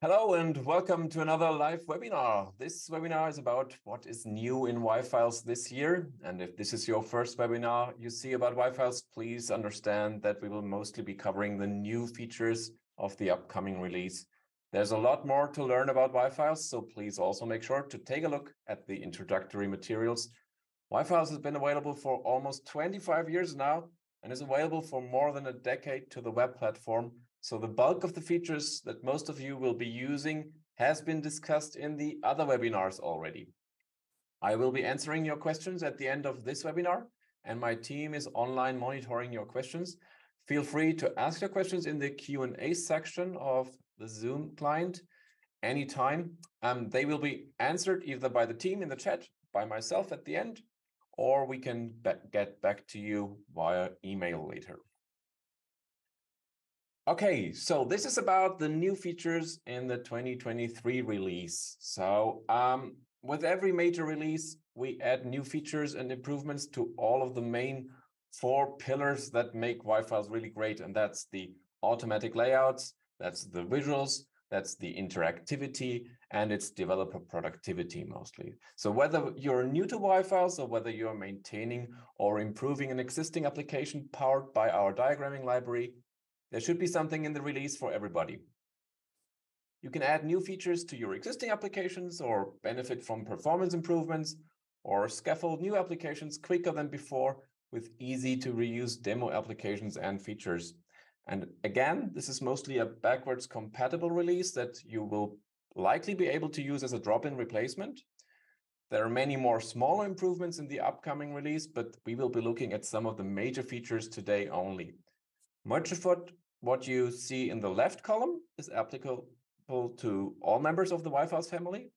Hello and welcome to another live webinar. This webinar is about what is new in yFiles this year. And if this is your first webinar you see about yFiles, please understand that we will mostly be covering the new features of the upcoming release. There's a lot more to learn about yFiles, so please also make sure to take a look at the introductory materials. yFiles has been available for almost 25 years now and is available for more than a decade to the web platform. So the bulk of the features that most of you will be using has been discussed in the other webinars already. I will be answering your questions at the end of this webinar, and my team is online monitoring your questions. Feel free to ask your questions in the Q&A section of the Zoom client anytime. They will be answered either by the team in the chat, by myself at the end, or we can get back to you via email later. Okay, so this is about the new features in the 2023 release. So with every major release, we add new features and improvements to all of the main 4 pillars that make yFiles really great. And that's the automatic layouts, that's the visuals, that's the interactivity, and it's developer productivity mostly. So whether you're new to yFiles or whether you're maintaining or improving an existing application powered by our diagramming library, there should be something in the release for everybody. You can add new features to your existing applications or benefit from performance improvements or scaffold new applications quicker than before with easy to reuse demo applications and features. And again, this is mostly a backwards compatible release that you will likely be able to use as a drop-in replacement. There are many more smaller improvements in the upcoming release, but we will be looking at some of the major features today only. Much of what you see in the left column is applicable to all members of the yFiles family,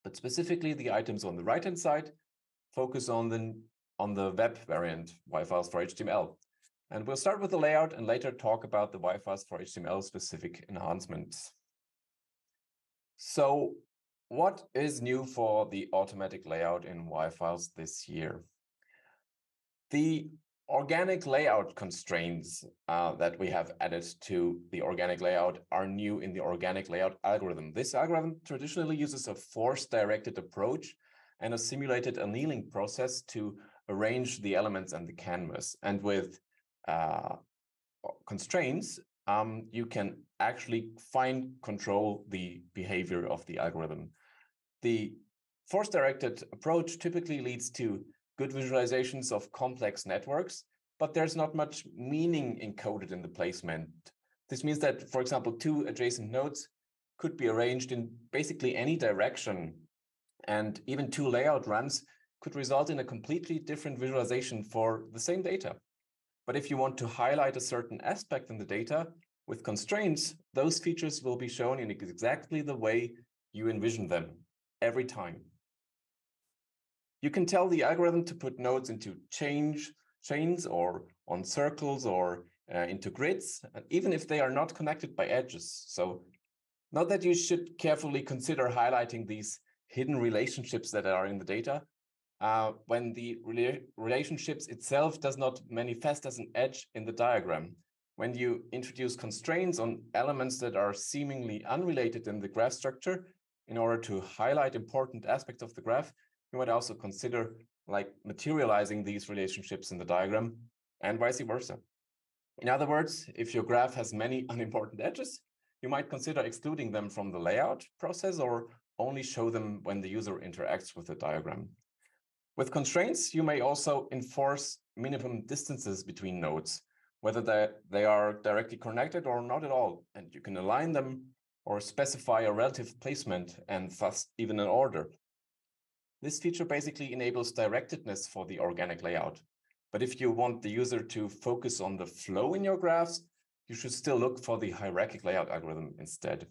but specifically the items on the right-hand side focus on the web variant yFiles for HTML. And we'll start with the layout and later talk about the yFiles for HTML specific enhancements. So what is new for the automatic layout in yFiles this year? The organic layout constraints that we have added to the organic layout are new in the organic layout algorithm. This algorithm traditionally uses a force-directed approach and a simulated annealing process to arrange the elements and the canvas. And with constraints, you can actually control the behavior of the algorithm. The force-directed approach typically leads to good visualizations of complex networks, but there's not much meaning encoded in the placement. This means that, for example, 2 adjacent nodes could be arranged in basically any direction, and even 2 layout runs could result in a completely different visualization for the same data. But if you want to highlight a certain aspect in the data with constraints, those features will be shown in exactly the way you envision them every time. You can tell the algorithm to put nodes into chains or on circles or into grids, even if they are not connected by edges. So note that you should carefully consider highlighting these hidden relationships that are in the data when the relationships itself does not manifest as an edge in the diagram. When you introduce constraints on elements that are seemingly unrelated in the graph structure in order to highlight important aspects of the graph, you might also consider materializing these relationships in the diagram and vice versa. In other words, if your graph has many unimportant edges, you might consider excluding them from the layout process or only show them when the user interacts with the diagram. With constraints, you may also enforce minimum distances between nodes, whether they are directly connected or not at all, and you can align them or specify a relative placement and thus even an order. This feature basically enables directedness for the organic layout. But if you want the user to focus on the flow in your graphs, you should still look for the hierarchic layout algorithm instead.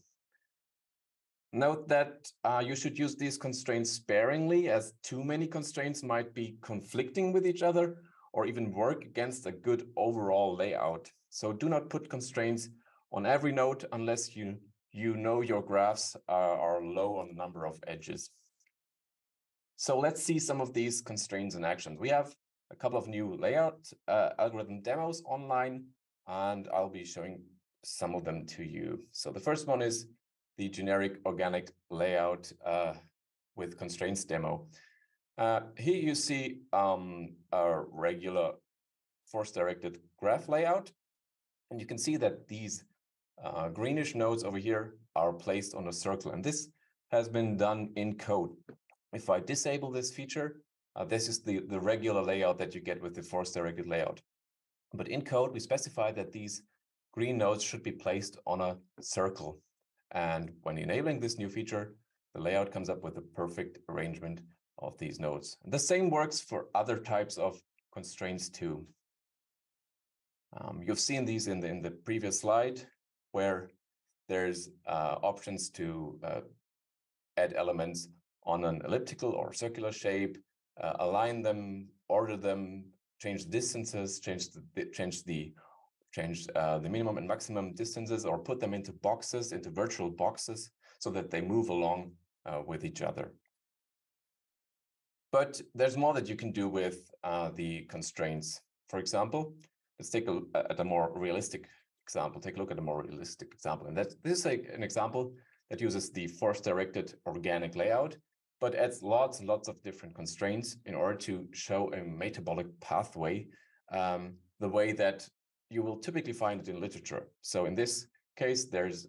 Note that you should use these constraints sparingly, as too many constraints might be conflicting with each other or even work against a good overall layout. So do not put constraints on every node unless you know your graphs are low on the number of edges. So let's see some of these constraints in action. We have a couple of new layout algorithm demos online, and I'll be showing some of them to you. So the first one is the generic organic layout with constraints demo. Here you see a regular force-directed graph layout, and you can see that these greenish nodes over here are placed on a circle, and this has been done in code. If I disable this feature, this is the regular layout that you get with the force-directed layout. But in code, we specify that these green nodes should be placed on a circle. And when enabling this new feature, the layout comes up with a perfect arrangement of these nodes. And the same works for other types of constraints too. You've seen these in the previous slide, where there's options to add elements on an elliptical or circular shape, align them, order them, change distances, change the minimum and maximum distances, or put them into boxes, into virtual boxes, so that they move along with each other. But there's more that you can do with the constraints. For example, let's take a look at a more realistic example. Take a look at a more realistic example. And this is an example that uses the force-directed organic layout, but adds lots and lots of different constraints in order to show a metabolic pathway, the way that you will typically find it in literature. So in this case, there's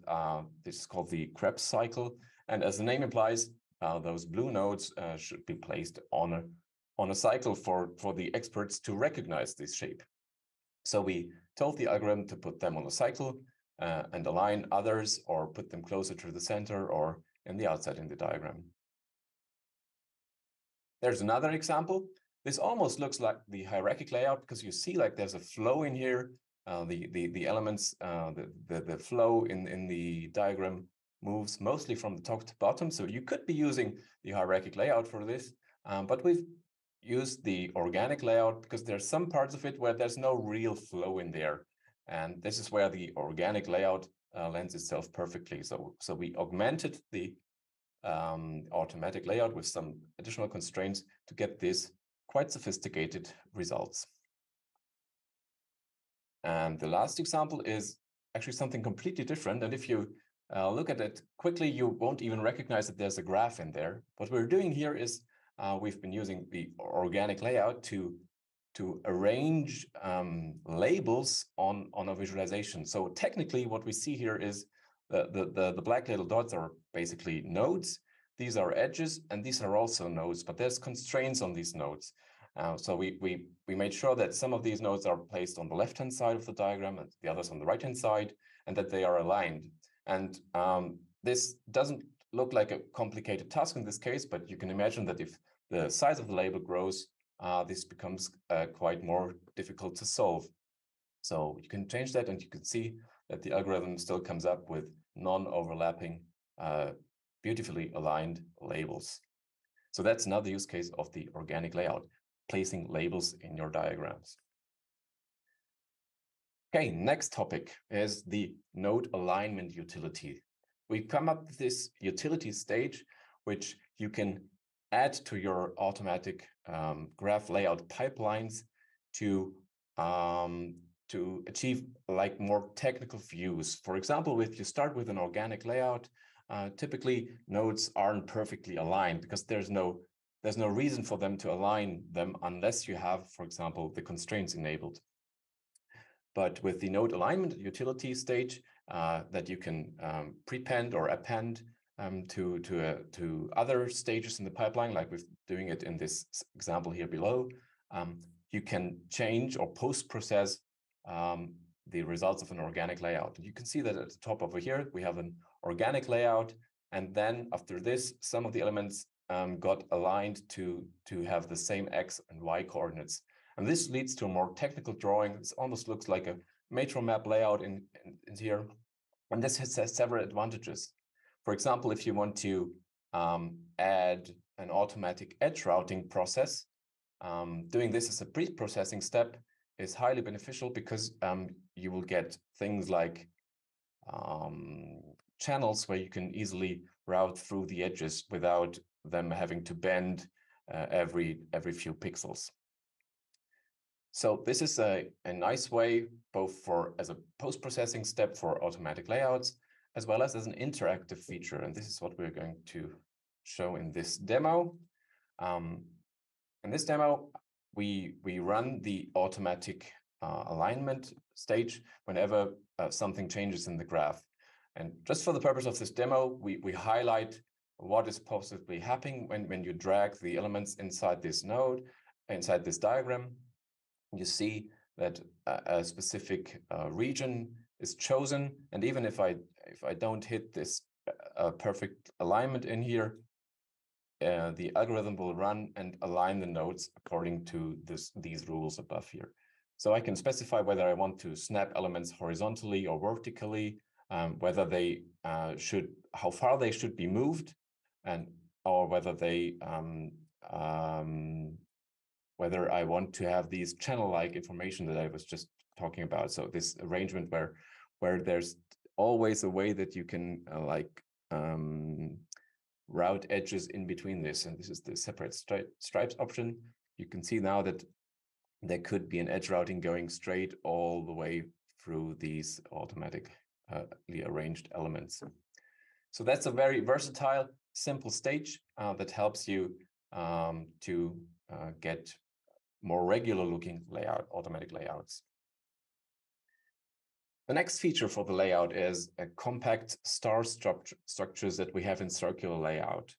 this is called the Krebs cycle. And as the name implies, those blue nodes should be placed on a cycle for the experts to recognize this shape. So we told the algorithm to put them on a cycle and align others, or put them closer to the center or in the outside in the diagram. There's another example. This almost looks like the hierarchic layout, because you see like there's a flow in here. The elements, the flow in the diagram moves mostly from the top to bottom. So you could be using the hierarchic layout for this, but we've used the organic layout because there's some parts of it where there's no real flow in there. And this is where the organic layout lends itself perfectly. So we augmented the automatic layout with some additional constraints to get these quite sophisticated results. And the last example is actually something completely different. And if you look at it quickly, you won't even recognize that there's a graph in there. What we're doing here is we've been using the organic layout to arrange labels on a visualization. So technically what we see here is the black little dots are basically nodes. These are edges, and these are also nodes, but there's constraints on these nodes. So we made sure that some of these nodes are placed on the left-hand side of the diagram and the others on the right-hand side, and that they are aligned. And this doesn't look like a complicated task in this case, but you can imagine that if the size of the label grows, this becomes quite more difficult to solve. So you can change that, and you can see that the algorithm still comes up with non-overlapping, beautifully aligned labels. So that's another use case of the organic layout, placing labels in your diagrams. Okay, next topic is the node alignment utility. We come up with this utility stage, which you can add to your automatic graph layout pipelines to achieve like more technical views. For example, if you start with an organic layout, typically nodes aren't perfectly aligned because there's no reason for them to align them unless you have, for example, the constraints enabled. But with the node alignment utility stage that you can prepend or append to other stages in the pipeline, like we're doing it in this example here below, you can change or post-process the results of an organic layout. And you can see that at the top over here, we have an organic layout. And then after this, some of the elements got aligned to have the same X and Y coordinates. And this leads to a more technical drawing. This almost looks like a metro map layout in here. And this has several advantages. For example, if you want to add an automatic edge routing process, doing this as a pre-processing step is highly beneficial because you will get things like channels where you can easily route through the edges without them having to bend every few pixels. So this is a nice way both as a post-processing step for automatic layouts, as well as an interactive feature. And this is what we're going to show in this demo. In this demo, we run the automatic alignment stage whenever something changes in the graph. And just for the purpose of this demo, we highlight what is possibly happening when you drag the elements inside this node, inside this diagram. You see that a specific region is chosen, and even if I don't hit this perfect alignment in here, the algorithm will run and align the nodes according to these rules above here. So I can specify whether I want to snap elements horizontally or vertically, whether they how far they should be moved, or whether they whether I want to have these channel-like information that I was just talking about. So this arrangement where there's always a way that you can route edges in between this, and this is the separate stripes option. You can see now that there could be an edge routing going straight all the way through these automatically arranged elements. So that's a very versatile, simple stage that helps you to get more regular looking automatic layouts. The next feature for the layout is a compact star structures that we have in circular layout.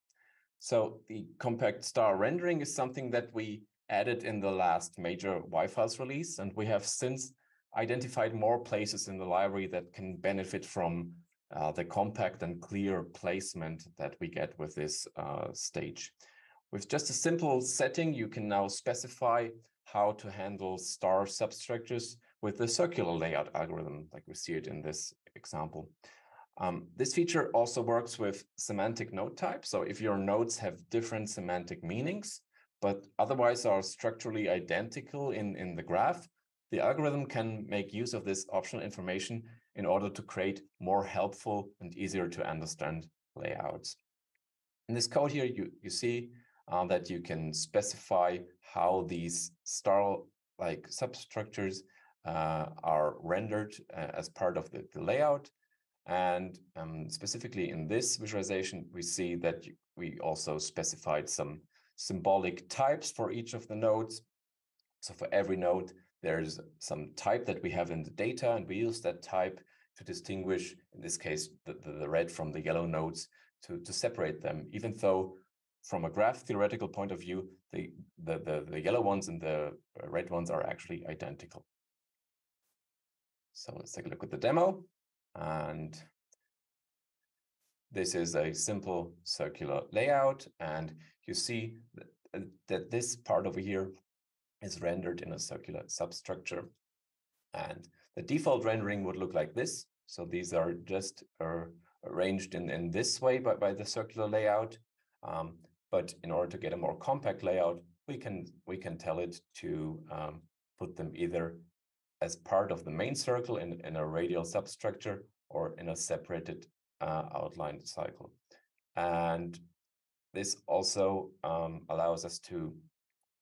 So the compact star rendering is something that we added in the last major yFiles release, and we have since identified more places in the library that can benefit from the compact and clear placement that we get with this stage. With just a simple setting, you can now specify how to handle star substructures with the circular layout algorithm, like we see it in this example. This feature also works with semantic node types. So if your nodes have different semantic meanings, but otherwise are structurally identical in the graph, the algorithm can make use of this optional information in order to create more helpful and easier to understand layouts. In this code here, you see that you can specify how these star-like substructures are rendered as part of the layout. And specifically in this visualization, we see that we also specified some symbolic types for each of the nodes. So for every node, there's some type that we have in the data, and we use that type to distinguish, in this case, the red from the yellow nodes to separate them, even though from a graph theoretical point of view, the yellow ones and the red ones are actually identical. So let's take a look at the demo. And this is a simple circular layout. And you see that this part over here is rendered in a circular substructure. And the default rendering would look like this. So these are just arranged in this way by the circular layout. But in order to get a more compact layout, we can tell it to put them either as part of the main circle in a radial substructure or in a separated outlined cycle. And this also allows us to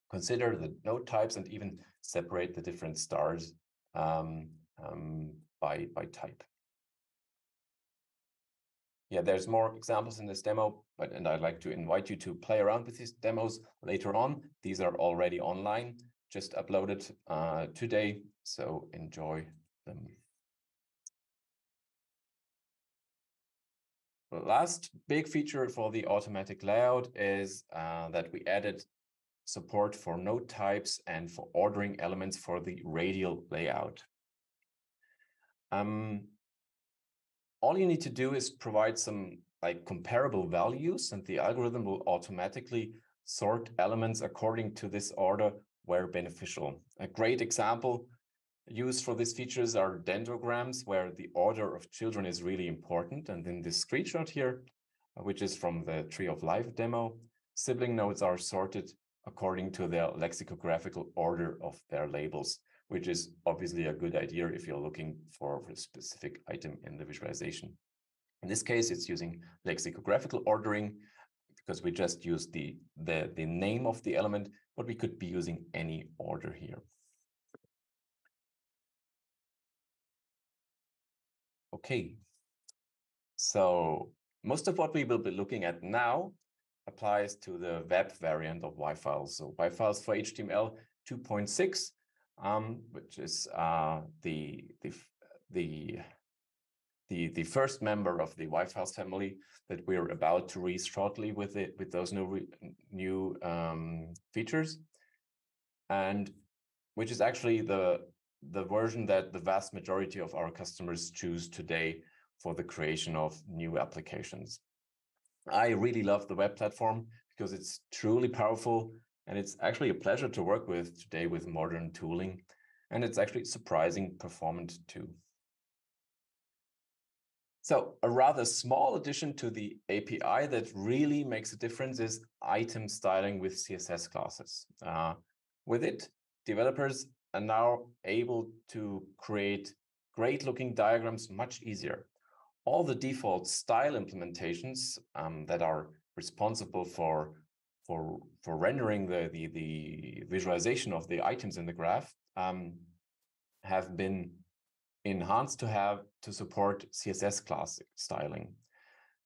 consider the node types and even separate the different stars by type. Yeah, there's more examples in this demo, and I'd like to invite you to play around with these demos later on. These are already online, just uploaded today, so enjoy them. The last big feature for the automatic layout is that we added support for node types and for ordering elements for the radial layout. All you need to do is provide some comparable values, and the algorithm will automatically sort elements according to this order where beneficial. A great example used for these features are dendrograms, where the order of children is really important. And in this screenshot here, which is from the Tree of Life demo, sibling nodes are sorted according to their lexicographical order of their labels, which is obviously a good idea if you're looking for a specific item in the visualization. In this case, it's using lexicographical ordering because we just use the name of the element, but we could be using any order here. Okay, So most of what we will be looking at now applies to the web variant of yFiles. So yFiles for HTML 2.6, which is the first member of the yFiles family that we're about to release shortly with those new features, and which is actually the version that the vast majority of our customers choose today for the creation of new applications. I really love the web platform because it's truly powerful, and it's actually a pleasure to work with today with modern tooling, and it's actually surprising performant too. So a rather small addition to the API that really makes a difference is item styling with CSS classes. With it, developers are now able to create great looking diagrams much easier. All the default style implementations that are responsible for rendering the visualization of the items in the graph have been enhanced to support CSS class styling.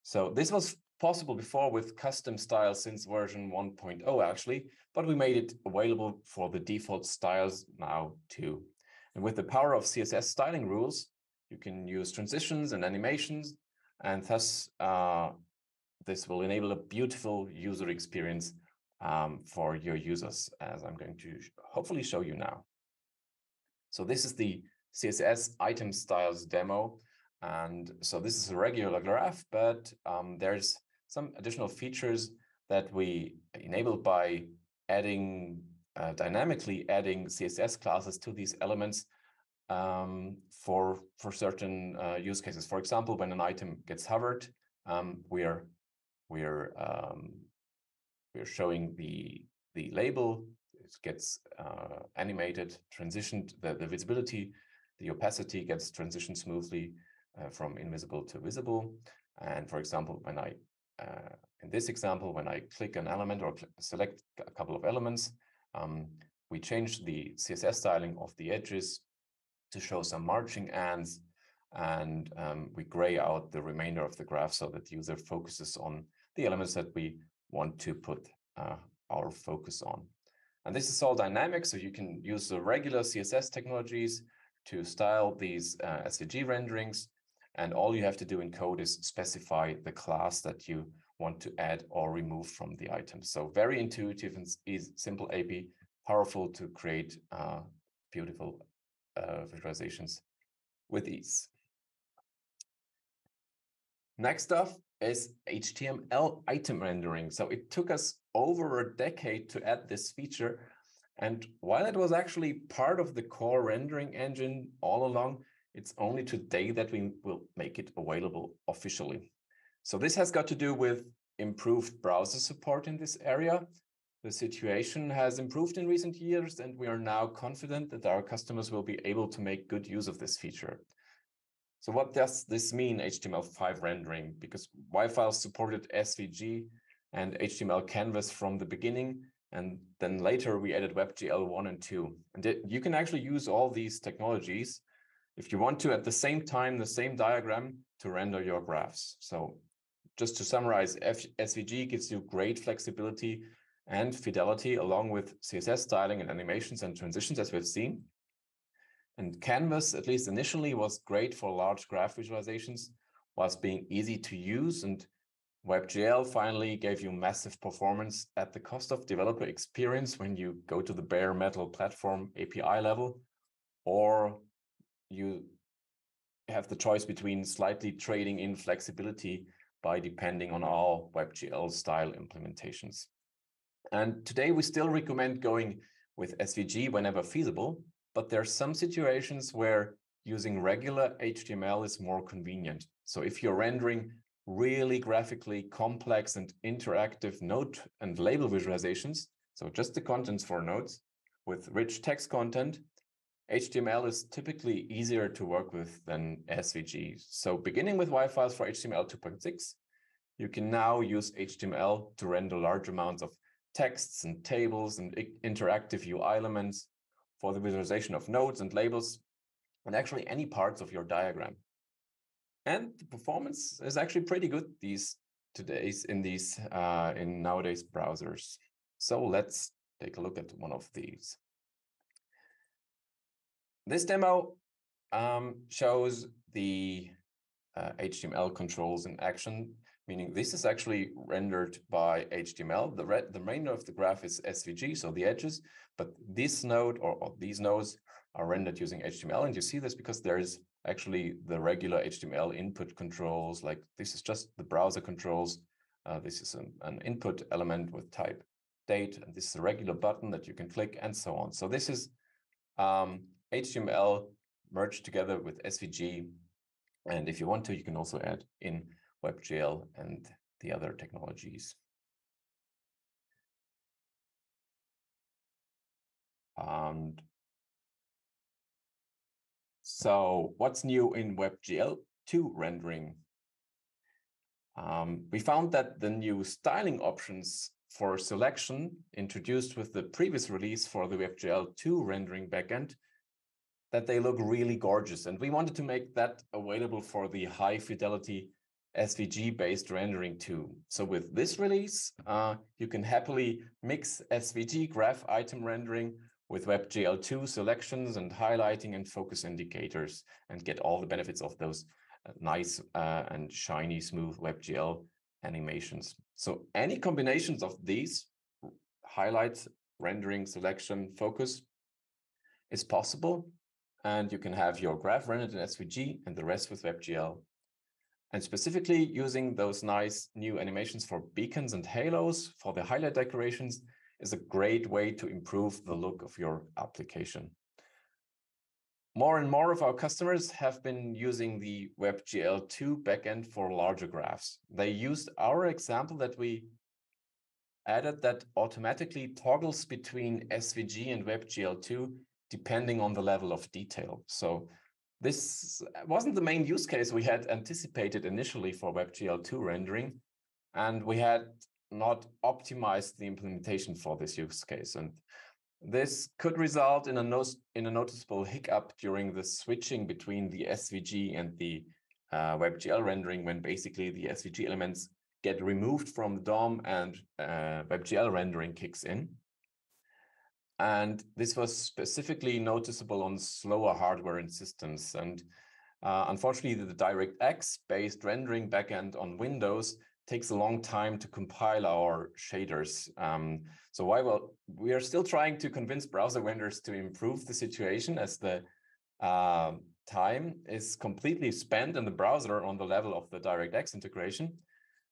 So this was possible before with custom styles since version 1.0 actually, but we made it available for the default styles now too. And with the power of CSS styling rules, you can use transitions and animations, and thus this will enable a beautiful user experience for your users, as I'm going to hopefully show you now. So this is the CSS item styles demo. And so this is a regular graph, but there's some additional features that we enabled by adding dynamically adding CSS classes to these elements for certain use cases. For example, when an item gets hovered, we're showing the label. It gets animated, transitioned, the visibility, the opacity gets transitioned smoothly from invisible to visible. And for example, when I, in this example, when I click an element or select a couple of elements, we change the CSS styling of the edges to show some marching ants, and we gray out the remainder of the graph so that the user focuses on the elements that we want to put our focus on. And this is all dynamic, so you can use the regular CSS technologies to style these SVG renderings, and all you have to do in code is specify the class that you want to add or remove from the item. So very intuitive and simple API, powerful to create beautiful visualizations with ease. Next up is HTML item rendering. So it took us over a decade to add this feature. And while it was actually part of the core rendering engine all along, it's only today that we will make it available officially. So this has got to do with improved browser support in this area. The situation has improved in recent years, and we are now confident that our customers will be able to make good use of this feature. So what does this mean, HTML5 rendering? Because yFiles supported SVG and HTML canvas from the beginning, and then later we added WebGL 1 and 2. And you can actually use all these technologies if you want to at the same time, the same diagram to render your graphs. So just to summarize, SVG gives you great flexibility and fidelity along with CSS styling and animations and transitions, as we've seen. And Canvas, at least initially, was great for large graph visualizations whilst being easy to use. And WebGL finally gave you massive performance at the cost of developer experience when you go to the bare metal platform API level, or you have the choice between slightly trading in flexibility by depending on all WebGL style implementations. And today we still recommend going with SVG whenever feasible, but there are some situations where using regular HTML is more convenient. So if you're rendering really graphically complex and interactive note and label visualizations, so just the contents for notes with rich text content, HTML is typically easier to work with than SVG. So beginning with yFiles for HTML 2.6, you can now use HTML to render large amounts of texts and tables and interactive UI elements for the visualization of nodes and labels, and actually any parts of your diagram. And the performance is actually pretty good in nowadays browsers. So let's take a look at one of these. This demo shows the HTML controls in action, meaning this is actually rendered by HTML. The remainder of the graph is SVG, so the edges, but this node or these nodes are rendered using HTML. And you see this because there is actually the regular HTML input controls, like this is just the browser controls. This is an input element with type date, and this is a regular button that you can click and so on. So this is HTML merged together with SVG. And if you want to, you can also add in WebGL and the other technologies. And so what's new in WebGL 2 rendering? We found that the new styling options for selection introduced with the previous release for the WebGL 2 rendering backend, that they look really gorgeous. And we wanted to make that available for the high fidelity SVG-based rendering too. So with this release, you can happily mix SVG graph item rendering with WebGL 2 selections and highlighting and focus indicators and get all the benefits of those nice and shiny, smooth WebGL animations. So any combinations of these highlights, rendering, selection, focus is possible. And you can have your graph rendered in SVG and the rest with WebGL. And specifically using those nice new animations for beacons and halos for the highlight decorations is a great way to improve the look of your application. More and more of our customers have been using the WebGL 2 backend for larger graphs. They used our example that we added that automatically toggles between SVG and WebGL 2 depending on the level of detail. So this wasn't the main use case we had anticipated initially for WebGL 2 rendering, and we had not optimized the implementation for this use case. And this could result in a noticeable hiccup during the switching between the SVG and the WebGL rendering, when basically the SVG elements get removed from the DOM and WebGL rendering kicks in. And this was specifically noticeable on slower hardware and systems. And unfortunately, the DirectX-based rendering backend on Windows takes a long time to compile our shaders. So while we are still trying to convince browser vendors to improve the situation, as the time is completely spent in the browser on the level of the DirectX integration,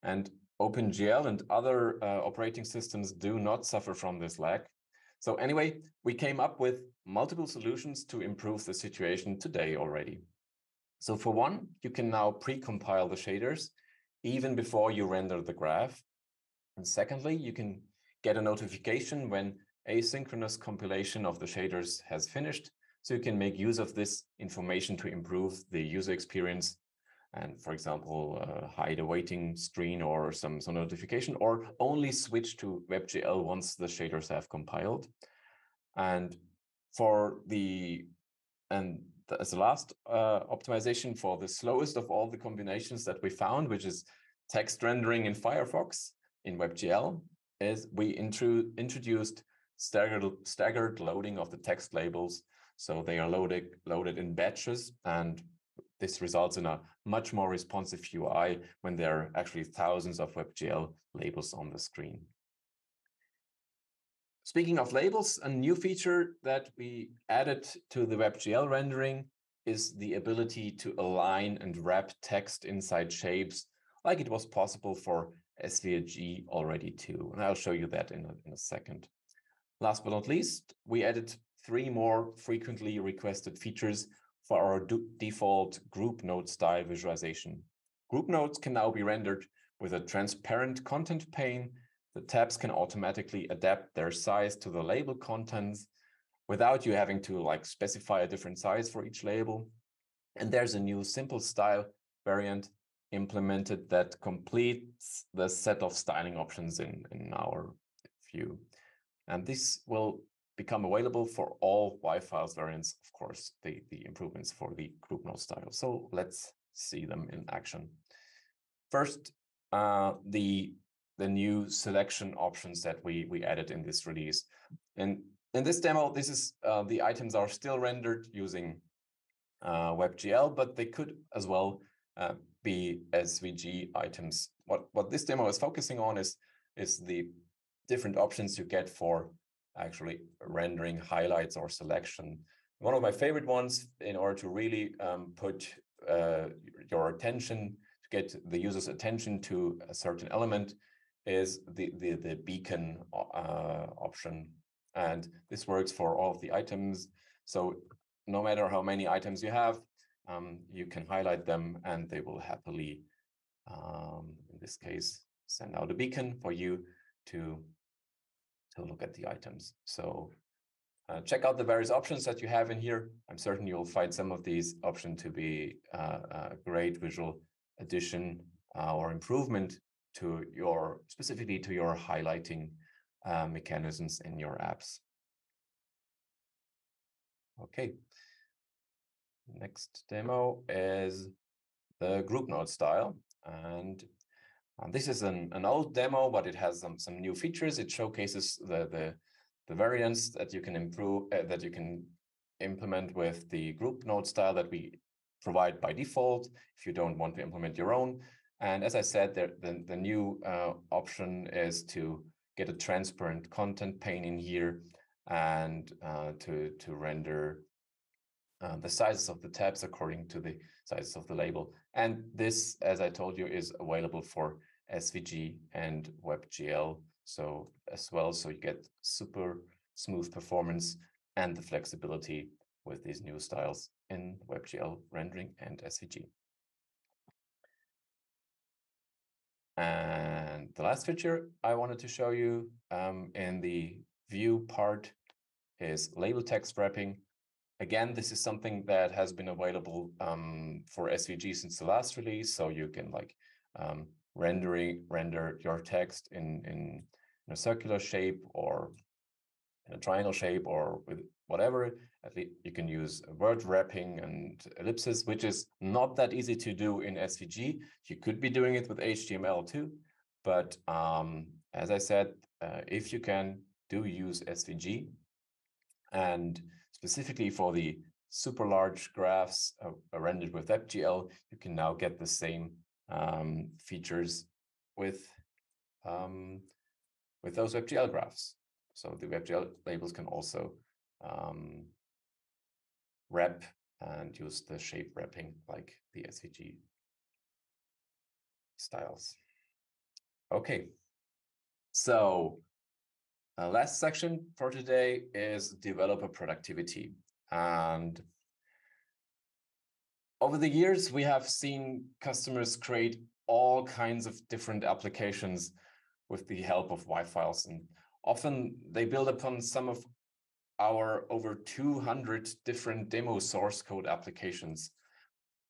and OpenGL and other operating systems do not suffer from this lag. So anyway, we came up with multiple solutions to improve the situation today already. So for one, you can now pre-compile the shaders even before you render the graph. And secondly, you can get a notification when asynchronous compilation of the shaders has finished. So you can make use of this information to improve the user experience and, for example, hide a waiting screen or some notification, or only switch to WebGL once the shaders have compiled. And as the last optimization for the slowest of all the combinations that we found, which is text rendering in Firefox in WebGL, is we introduced staggered loading of the text labels. So they are loaded in batches, and this results in a much more responsive UI when there are actually thousands of WebGL labels on the screen. Speaking of labels, a new feature that we added to the WebGL rendering is the ability to align and wrap text inside shapes, like it was possible for SVG already too. And I'll show you that in a second. Last but not least, we added 3 more frequently requested features for our default group node style visualization. Group nodes can now be rendered with a transparent content pane. The tabs can automatically adapt their size to the label contents without you having to specify a different size for each label. And there's a new simple style variant implemented that completes the set of styling options in our view. And this will become available for all yFiles variants, of course, the improvements for the group node style. So let's see them in action. First, the new selection options that we added in this release. And in this demo, this is the items are still rendered using WebGL, but they could as well be SVG items. What this demo is focusing on is the different options you get for actually rendering highlights or selection. One of my favorite ones, in order to really put your attention, to get the user's attention to a certain element, is the beacon option. And this works for all of the items. So no matter how many items you have, you can highlight them and they will happily, in this case, send out a beacon for you to look at the items. So check out the various options that you have in here. I'm certain you'll find some of these options to be a great visual addition or improvement to specifically to your highlighting mechanisms in your apps. Okay. Next demo is the group node style. And this is an old demo, but it has some new features. It showcases the variants that you can improve, that you can implement with the group node style that we provide by default if you don't want to implement your own. And as I said, the new option is to get a transparent content pane in here and to render the sizes of the tabs according to the sizes of the label. And this, as I told you, is available for SVG and WebGL. So as well, so you get super smooth performance and the flexibility with these new styles in WebGL rendering and SVG. And the last feature I wanted to show you in the view part is label text wrapping. Again, this is something that has been available for SVG since the last release. So you can like render your text in a circular shape or in a triangle shape or with whatever. At least you can use word wrapping and ellipses, which is not that easy to do in SVG. You could be doing it with HTML too. But as I said, if you can, do use SVG. And specifically for the super large graphs rendered with WebGL, you can now get the same features with those WebGL graphs. So the WebGL labels can also wrap and use the shape wrapping like the SVG styles. Okay, so last section for today is developer productivity. And over the years, we have seen customers create all kinds of different applications with the help of yFiles. And often they build upon some of our over 200 different demo source code applications.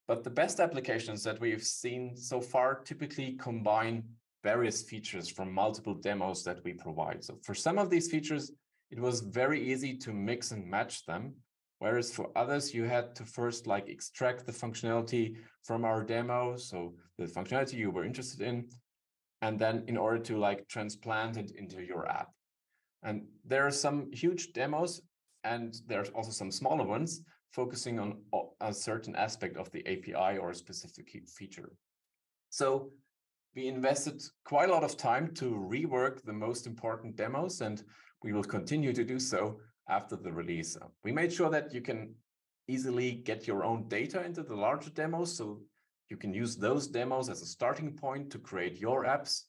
But the best applications that we've seen so far typically combine various features from multiple demos that we provide. So for some of these features, it was very easy to mix and match them. Whereas for others, you had to first like extract the functionality from our demo. So the functionality you were interested in, and then in order to like transplant it into your app. And there are some huge demos and there's also some smaller ones focusing on a certain aspect of the API or a specific feature. So we invested quite a lot of time to rework the most important demos, and we will continue to do so after the release. We made sure that you can easily get your own data into the larger demos, so you can use those demos as a starting point to create your apps.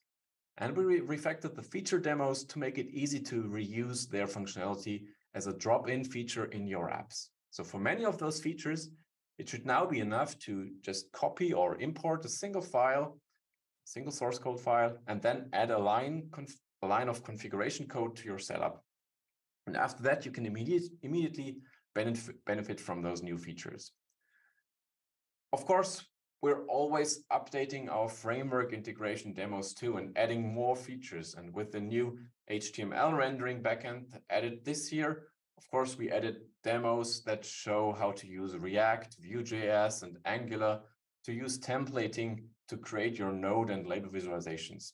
And we refactored the feature demos to make it easy to reuse their functionality as a drop-in feature in your apps. So for many of those features, it should now be enough to just copy or import a single file, single source code file, and then add a line of configuration code to your setup. And after that, you can immediately benefit from those new features. Of course, we're always updating our framework integration demos too and adding more features. And with the new HTML rendering backend added this year, of course, we added demos that show how to use React, Vue.js, and Angular to use templating to create your node and label visualizations.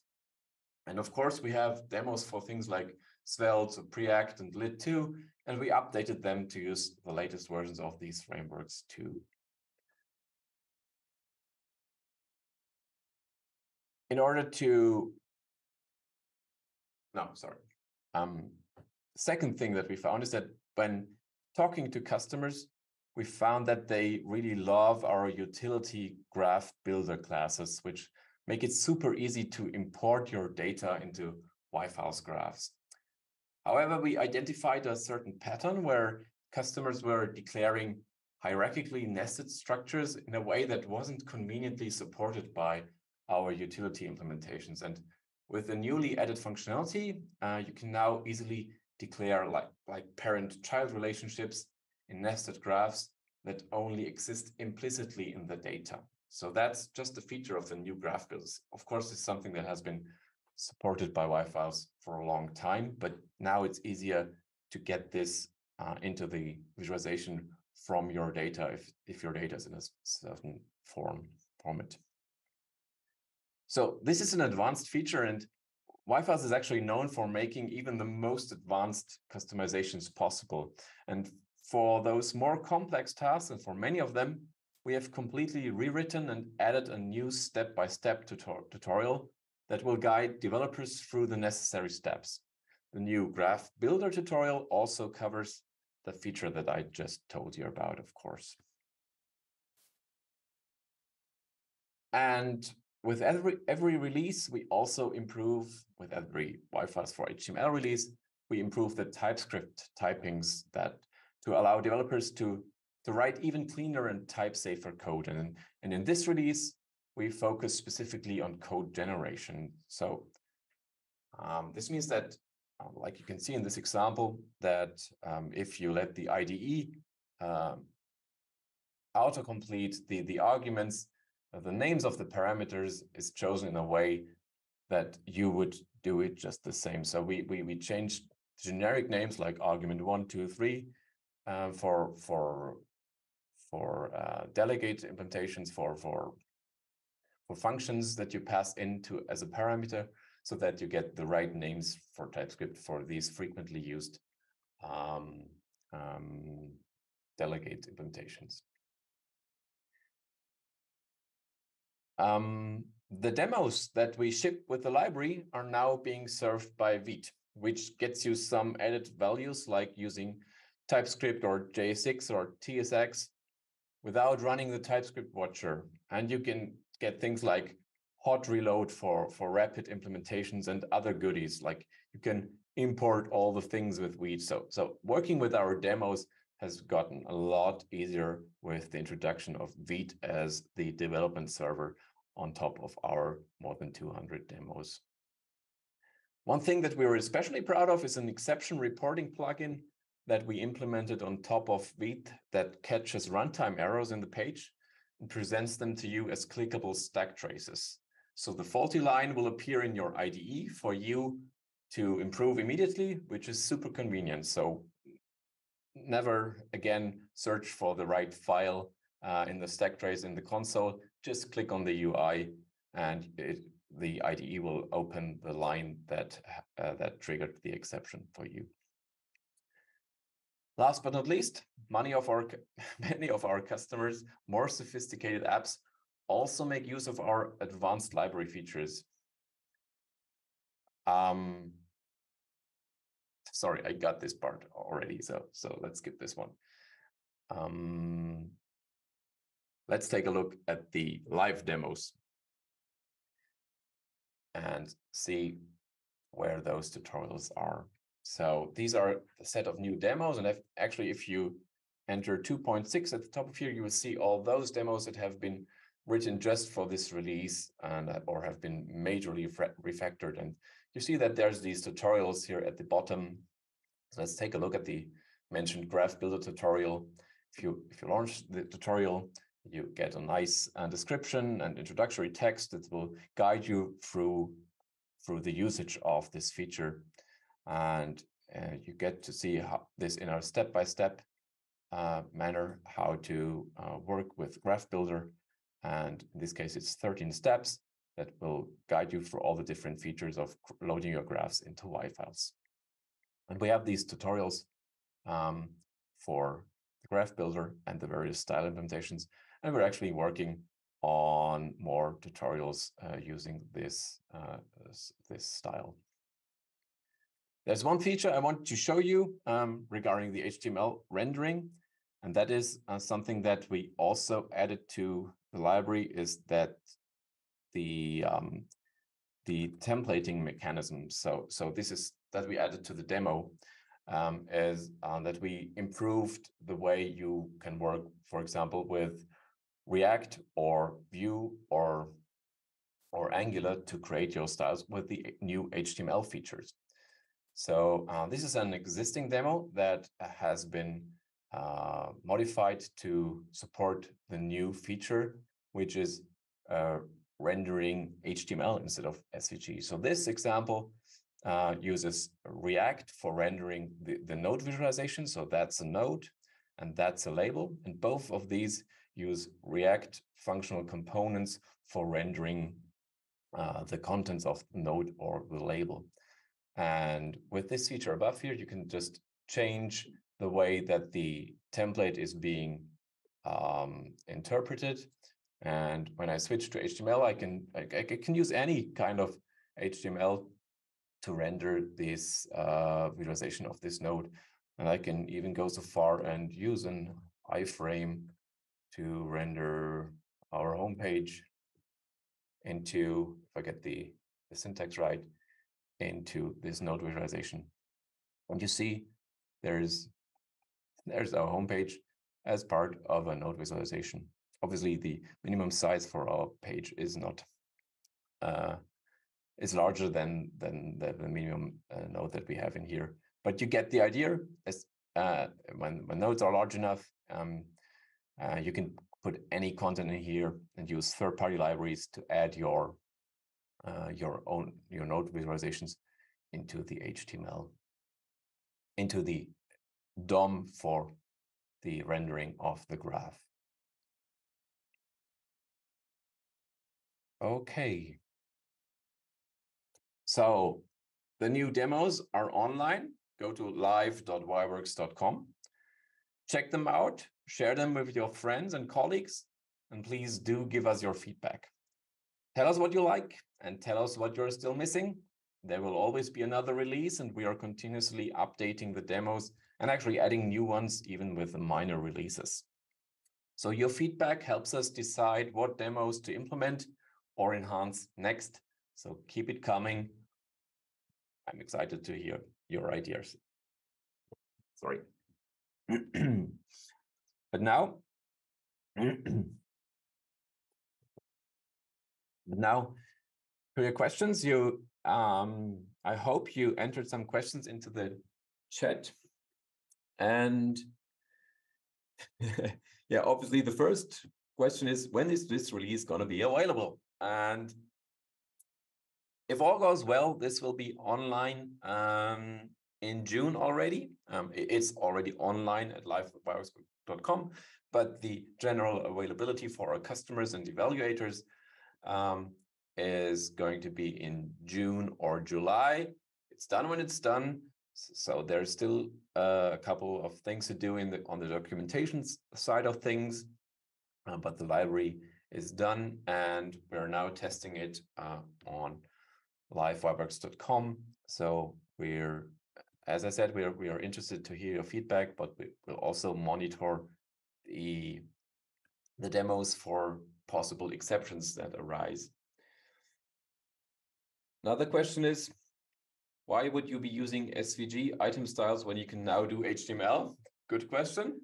And of course, we have demos for things like Svelte, Preact, and Lit2, and we updated them to use the latest versions of these frameworks too. In order to, second thing that we found is that when talking to customers, we found that they really love our utility graph builder classes, which make it super easy to import your data into yFiles graphs. However, we identified a certain pattern where customers were declaring hierarchically nested structures in a way that wasn't conveniently supported by our utility implementations. And with the newly added functionality, you can now easily declare like parent-child relationships in nested graphs that only exist implicitly in the data. So that's just a feature of the new graph builders. Of course, it's something that has been supported by yFiles for a long time, but now it's easier to get this into the visualization from your data if your data is in a certain format. So this is an advanced feature, and yFiles is actually known for making even the most advanced customizations possible. And for those more complex tasks, and for many of them, we have completely rewritten and added a new step-by-step tutorial that will guide developers through the necessary steps. The new Graph Builder tutorial also covers the feature that I just told you about, of course. And with every release, we also improve, with every yFiles for HTML release, we improve the TypeScript typings that to allow developers to write even cleaner and type safer code. And in this release, we focus specifically on code generation. So this means that, like you can see in this example, that if you let the IDE autocomplete the arguments, the names of the parameters is chosen in a way that you would do it just the same. So we changed generic names like argument 1, 2, 3 for delegate implementations for functions that you pass into as a parameter, so that you get the right names for TypeScript for these frequently used delegate implementations. The demos that we ship with the library are now being served by Vite, which gets you some added values like using TypeScript or JSX or TSX without running the TypeScript watcher. And you can get things like hot reload for rapid implementations and other goodies, like you can import all the things with Vite. So working with our demos has gotten a lot easier with the introduction of Vite as the development server on top of our more than 200 demos. One thing that we are especially proud of is an exception reporting plugin that we implemented on top of Vite that catches runtime errors in the page and presents them to you as clickable stack traces. So the faulty line will appear in your IDE for you to improve immediately, which is super convenient. So never again search for the right file in the stack trace in the console. Just click on the UI and the IDE will open the line that triggered the exception for you. Last but not least, many of our customers, more sophisticated apps also make use of our advanced library features. Sorry, I got this part already, so let's skip this one. Let's take a look at the live demos and see where those tutorials are. So these are a set of new demos, and if you enter 2.6 at the top of here, you will see all those demos that have been written just for this release and or have been majorly refactored. And you see that there's these tutorials here at the bottom. So let's take a look at the mentioned Graph Builder tutorial. If you launch the tutorial, you get a nice description and introductory text that will guide you through the usage of this feature. And you get to see how this in a step-by-step manner, how to work with Graph Builder. And in this case, it's 13 steps that will guide you through all the different features of loading your graphs into yFiles. And we have these tutorials for the graph builder and the various style implementations. And we're actually working on more tutorials using this style. There's one feature I want to show you regarding the HTML rendering, and that is something that we also added to the library, is that the templating mechanism. So this is that we added to the demo, is that we improved the way you can work, for example, with React or Vue or Angular to create your styles with the new HTML features. So this is an existing demo that has been modified to support the new feature, which is rendering HTML instead of SVG. So this example uses React for rendering the node visualization. So that's a node and that's a label. And both of these use React functional components for rendering the contents of the node or the label. And with this feature above here, you can just change the way that the template is being interpreted. And when I switch to HTML, I can use any kind of HTML to render this visualization of this node. And I can even go so far and use an iframe to render our homepage into, if I get the syntax right, into this node visualization. And you see there's our homepage as part of a node visualization. Obviously, the minimum size for our page is not is larger than the minimum node that we have in here. But you get the idea. As when nodes are large enough, you can put any content in here and use third-party libraries to add your node visualizations into the HTML, into the DOM for the rendering of the graph. Okay. So the new demos are online. Go to live.yworks.com. Check them out, share them with your friends and colleagues, and please do give us your feedback. Tell us what you like and tell us what you're still missing. There will always be another release, and we are continuously updating the demos and actually adding new ones, even with the minor releases. So your feedback helps us decide what demos to implement or enhance next. So keep it coming. I'm excited to hear your ideas. Sorry. But now, for your questions, I hope you entered some questions into the chat. And yeah, obviously the first question is, when is this release going to be available? And if all goes well, this will be online in June already. It's already online at live.yworks.com, but the general availability for our customers and evaluators is going to be in June or July. It's done when it's done. So there's still a couple of things to do on the documentation side of things, but the library is done, and we're now testing it on live.yworks.com. So as I said, we are interested to hear your feedback, but we will also monitor the demos for possible exceptions that arise. Another question is, why would you be using SVG item styles when you can now do HTML? Good question.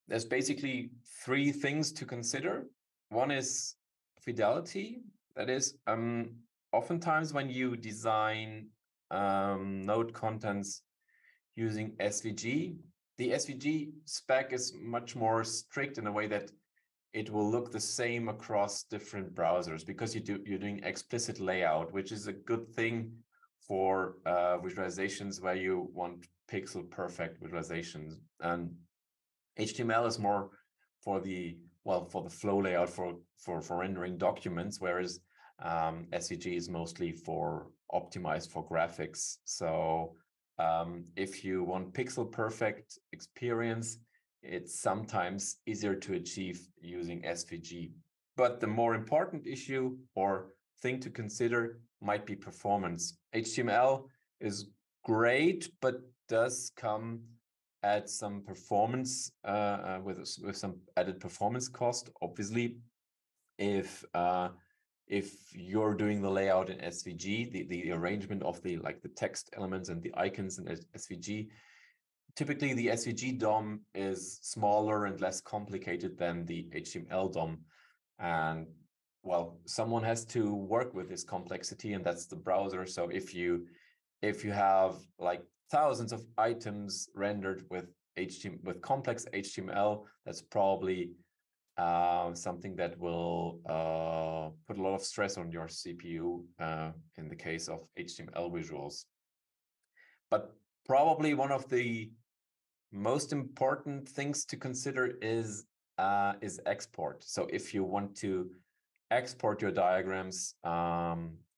There's basically three things to consider. One is fidelity. That is, oftentimes when you design node contents using SVG, the SVG spec is much more strict in a way that it will look the same across different browsers, because you're doing explicit layout, which is a good thing for visualizations where you want pixel perfect visualizations. And HTML is more for the flow layout for rendering documents, whereas SVG is mostly for optimized for graphics. So if you want pixel perfect experience, it's sometimes easier to achieve using SVG. But the more important issue or thing to consider might be performance. HTML is great, but does come at some performance with some added performance cost. Obviously, if you're doing the layout in SVG, the arrangement of the text elements and the icons in SVG, typically the SVG DOM is smaller and less complicated than the HTML DOM. And well, someone has to work with this complexity, and that's the browser. So if you have like thousands of items rendered with complex HTML, that's probably something that will put a lot of stress on your CPU in the case of HTML visuals. But probably one of the most important things to consider is export. So if you want to export your diagrams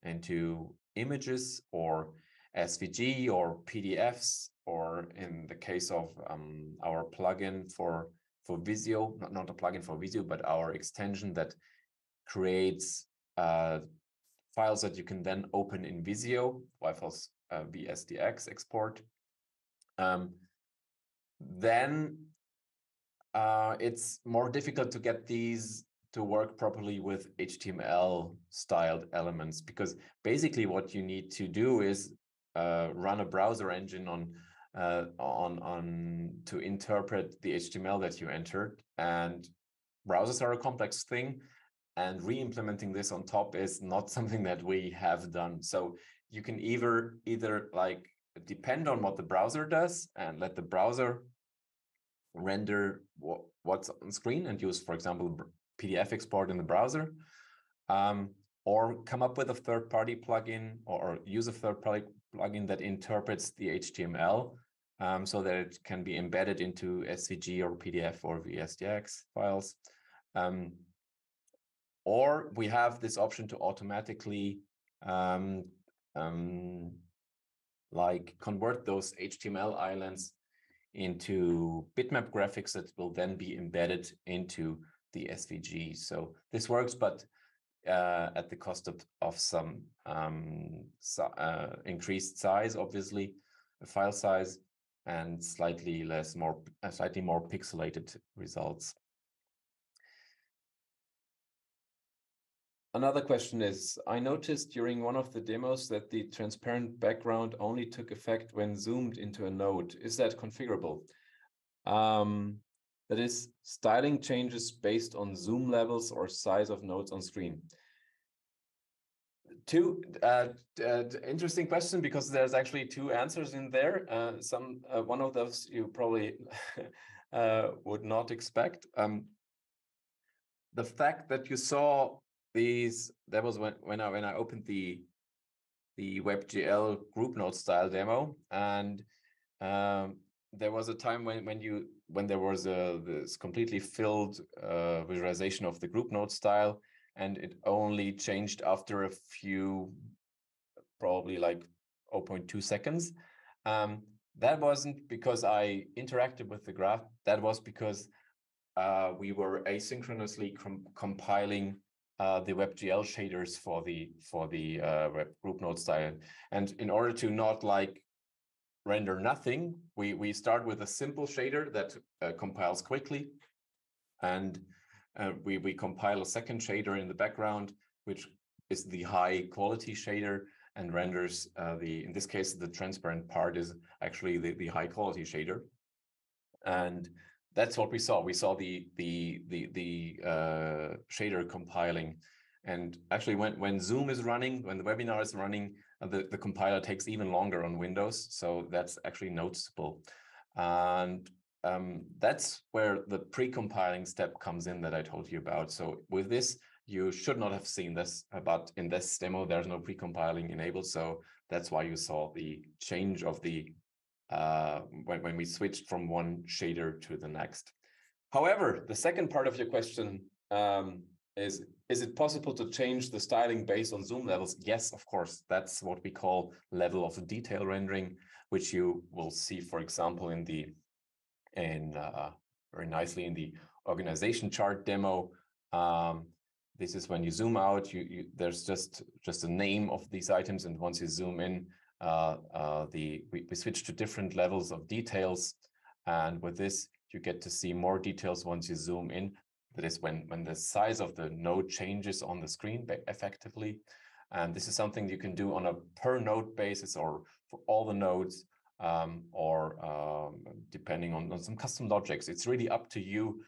into images or SVG or PDFs, or in the case of our plugin for Visio, not a plugin for Visio, but our extension that creates files that you can then open in Visio, yFiles VSDX export. Then it's more difficult to get these to work properly with HTML styled elements, because basically what you need to do is run a browser engine on to interpret the HTML that you entered, and browsers are a complex thing, and re-implementing this on top is not something that we have done. So you can either like depend on what the browser does and let the browser render what's on screen and use, for example, PDF export in the browser, or come up with a third-party plugin or use a third-party plugin that interprets the HTML so that it can be embedded into SVG or PDF or VSDX files. Or we have this option to automatically like convert those HTML islands into bitmap graphics that will then be embedded into the SVG. So this works, but at the cost of some increased size, obviously, file size, and slightly more pixelated results. Another question is, I noticed during one of the demos that the transparent background only took effect when zoomed into a node. Is that configurable? That is, styling changes based on zoom levels or size of nodes on screen. Two interesting question, because there's actually two answers in there. One of those you probably would not expect. The fact that you saw these, that was when I opened the WebGL group node style demo, and there was a time when there was this completely filled visualization of the group node style, and it only changed after a few, probably like 0.2 seconds. That wasn't because I interacted with the graph. That was because we were asynchronously compiling the WebGL shaders for the web group node style, and in order to not like render nothing, we start with a simple shader that compiles quickly, and we compile a second shader in the background, which is the high quality shader, and renders in this case the transparent part is actually the high quality shader. And that's what we saw. We saw the shader compiling, and actually when Zoom is running, when the webinar is running, the compiler takes even longer on Windows. So that's actually noticeable, and that's where the pre-compiling step comes in that I told you about. So with this, you should not have seen this, but in this demo, there's no pre-compiling enabled. So that's why you saw the change of the when we switched from one shader to the next. However, the second part of your question is it possible to change the styling based on zoom levels? Yes, of course. That's what we call level of detail rendering, which you will see, for example, very nicely in the organization chart demo. This is when you zoom out, there's just a name of these items, and once you zoom in, we switch to different levels of details, and with this you get to see more details once you zoom in. That is when the size of the node changes on the screen effectively, and this is something you can do on a per node basis or for all the nodes, or depending on some custom logics. It's really up to you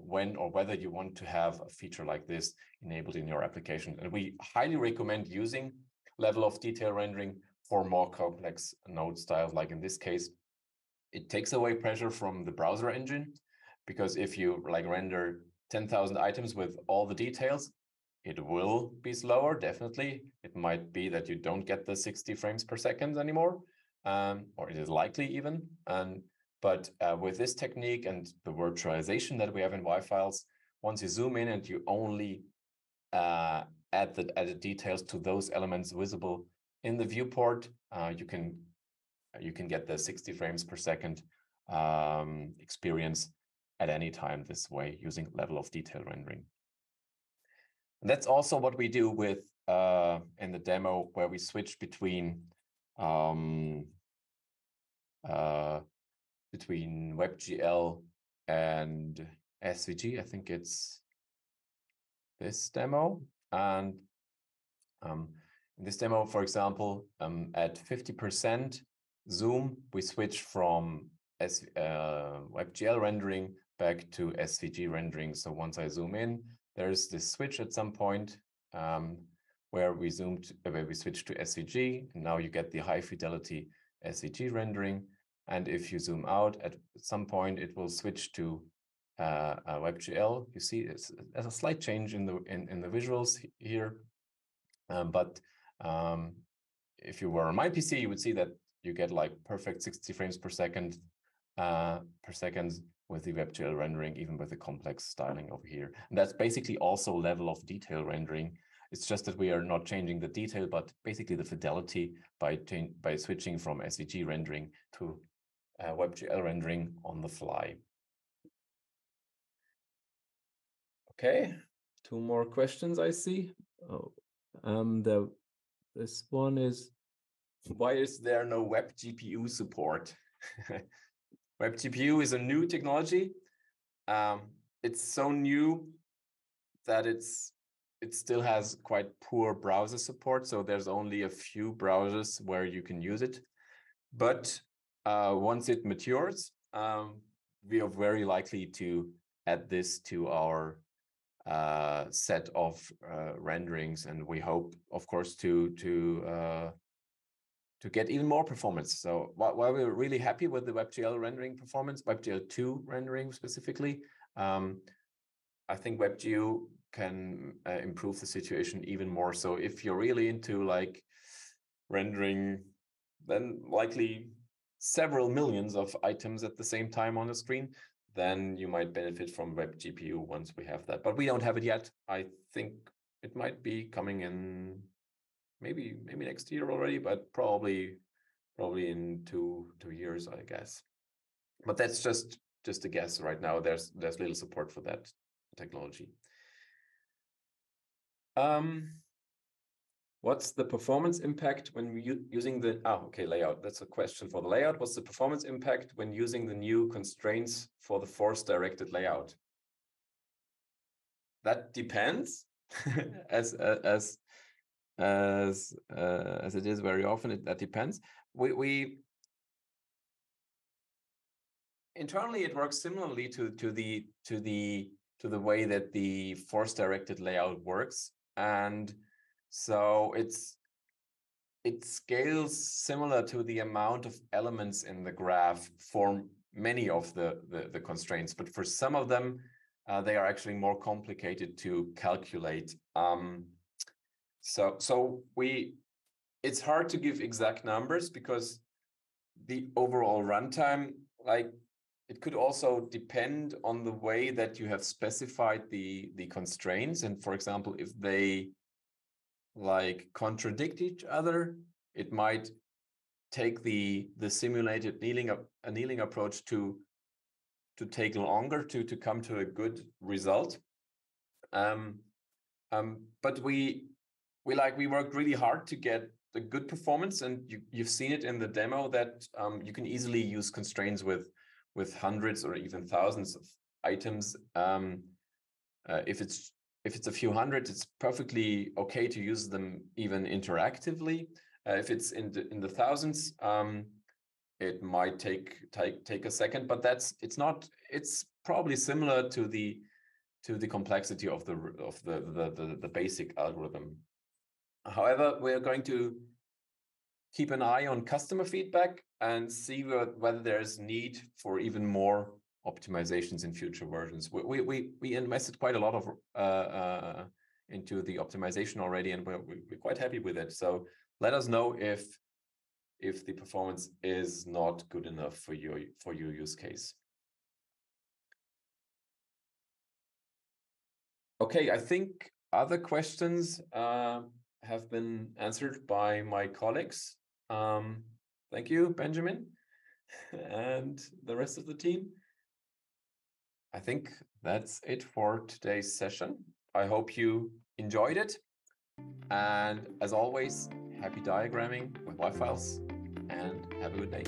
when or whether you want to have a feature like this enabled in your application. And we highly recommend using level of detail rendering for more complex node styles. Like in this case, it takes away pressure from the browser engine, because if you like render 10,000 items with all the details, it will be slower, definitely. It might be that you don't get the 60 frames per second anymore, or it is likely even. But with this technique and the virtualization that we have in yFiles, once you zoom in and you only add the details to those elements visible in the viewport, you can get the 60 frames per second experience at any time this way using level of detail rendering. And that's also what we do with in the demo, where we switch between WebGL and SVG. I think it's this demo. And in this demo, for example, at 50% zoom, we switch from WebGL rendering back to SVG rendering. So once I zoom in, there's this switch at some point where we switch to SVG, and now you get the high fidelity SVG rendering. And if you zoom out at some point, it will switch to WebGL. You see, there's a slight change in the visuals here, but if you were on my PC, you would see that you get like perfect 60 frames per second with the WebGL rendering, even with the complex styling over here. And that's basically also level of detail rendering. It's just that we are not changing the detail, but basically the fidelity by switching from SVG rendering to WebGL rendering on the fly. Okay, 2 more questions I see. This one is, why is there no web GPU support? Web GPU is a new technology. It's so new that it still has quite poor browser support. So there's only a few browsers where you can use it. But once it matures, we are very likely to add this to our set of renderings, and we hope, of course, to get even more performance. So while we're really happy with the WebGL rendering performance, WebGL 2 rendering specifically, I think WebGL can improve the situation even more. So if you're really into like rendering, then likely several millions of items at the same time on the screen, then you might benefit from web GPU once we have that. But we don't have it yet. I think it might be coming in maybe next year already, but probably in two years, I guess. But that's just a guess right now. There's little support for that technology. What's the performance impact when using the layout? That's a question for the layout. What's the performance impact when using the new constraints for the force-directed layout? That depends, as it is very often. That depends. We internally, it works similarly to the way that the force-directed layout works, and so it scales similar to the amount of elements in the graph for many of the constraints, but for some of them, they are actually more complicated to calculate. It's hard to give exact numbers because the overall runtime, like it could also depend on the way that you have specified the constraints. And for example, if they like contradict each other, it might take the simulated annealing approach to take longer to come to a good result. But we worked really hard to get the good performance, and you've seen it in the demo that you can easily use constraints with hundreds or even thousands of items. If it's a few hundred, it's perfectly okay to use them even interactively. If it's in the thousands, it might take a second, but it's probably similar to the complexity of the basic algorithm. However, we are going to keep an eye on customer feedback and see whether there's need for even more optimizations in future versions. We invested quite a lot of into the optimization already, and we're quite happy with it. So let us know if the performance is not good enough for your use case. Okay, I think other questions have been answered by my colleagues. Thank you, Benjamin, and the rest of the team. I think that's it for today's session. I hope you enjoyed it. And as always, happy diagramming with yFiles, and have a good day.